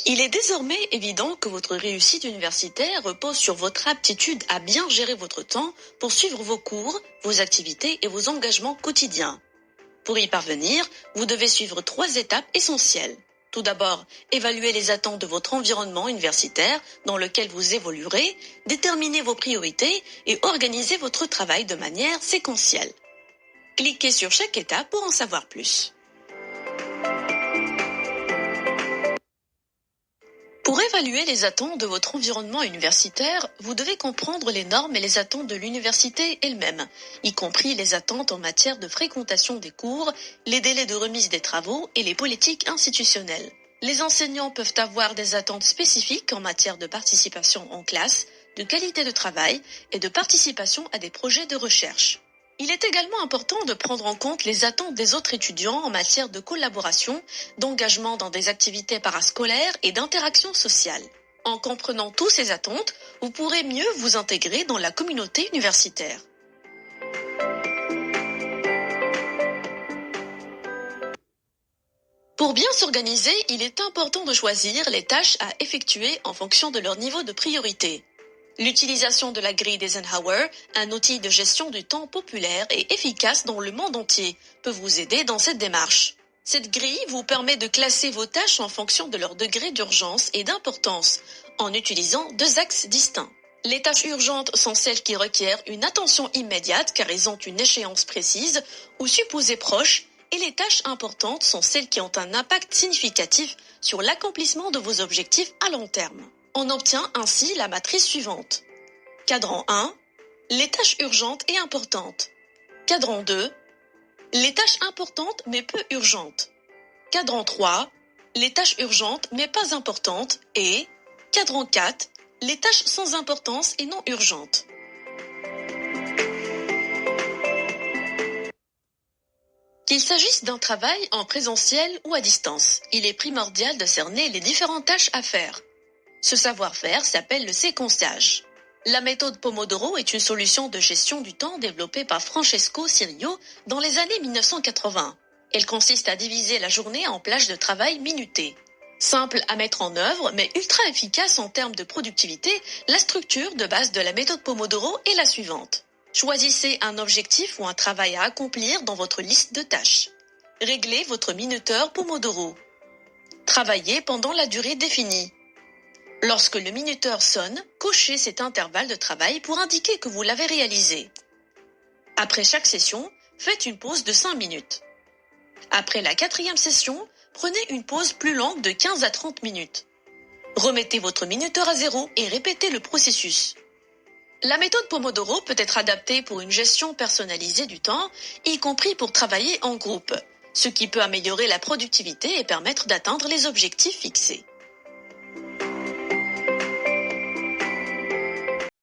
Il est désormais évident que votre réussite universitaire repose sur votre aptitude à bien gérer votre temps pour suivre vos cours, vos activités et vos engagements quotidiens. Pour y parvenir, vous devez suivre 3 étapes essentielles. Tout d'abord, évaluer les attentes de votre environnement universitaire dans lequel vous évoluerez, déterminer vos priorités et organiser votre travail de manière séquentielle. Cliquez sur chaque étape pour en savoir plus. Pour évaluer les attentes de votre environnement universitaire, vous devez comprendre les normes et les attentes de l'université elle-même, y compris les attentes en matière de fréquentation des cours, les délais de remise des travaux et les politiques institutionnelles. Les enseignants peuvent avoir des attentes spécifiques en matière de participation en classe, de qualité de travail et de participation à des projets de recherche. Il est également important de prendre en compte les attentes des autres étudiants en matière de collaboration, d'engagement dans des activités parascolaires et d'interaction sociale. En comprenant tous ces attentes, vous pourrez mieux vous intégrer dans la communauté universitaire. Pour bien s'organiser, il est important de choisir les tâches à effectuer en fonction de leur niveau de priorité. L'utilisation de la grille d'Eisenhower, un outil de gestion du temps populaire et efficace dans le monde entier, peut vous aider dans cette démarche. Cette grille vous permet de classer vos tâches en fonction de leur degré d'urgence et d'importance, en utilisant 2 axes distincts. Les tâches urgentes sont celles qui requièrent une attention immédiate car elles ont une échéance précise ou supposée proche, et les tâches importantes sont celles qui ont un impact significatif sur l'accomplissement de vos objectifs à long terme. On obtient ainsi la matrice suivante. Cadran 1, les tâches urgentes et importantes. Cadran 2, les tâches importantes mais peu urgentes. Cadran 3, les tâches urgentes mais pas importantes. Et cadran 4, les tâches sans importance et non urgentes. Qu'il s'agisse d'un travail en présentiel ou à distance, il est primordial de cerner les différentes tâches à faire. Ce savoir-faire s'appelle le séquençage. La méthode Pomodoro est une solution de gestion du temps développée par Francesco Cirio dans les années 1980. Elle consiste à diviser la journée en plages de travail minutées. Simple à mettre en œuvre, mais ultra efficace en termes de productivité, la structure de base de la méthode Pomodoro est la suivante. Choisissez un objectif ou un travail à accomplir dans votre liste de tâches. Réglez votre minuteur Pomodoro. Travaillez pendant la durée définie. Lorsque le minuteur sonne, cochez cet intervalle de travail pour indiquer que vous l'avez réalisé. Après chaque session, faites une pause de 5 minutes. Après la 4e session, prenez une pause plus longue de 15 à 30 minutes. Remettez votre minuteur à zéro et répétez le processus. La méthode Pomodoro peut être adaptée pour une gestion personnalisée du temps, y compris pour travailler en groupe, ce qui peut améliorer la productivité et permettre d'atteindre les objectifs fixés.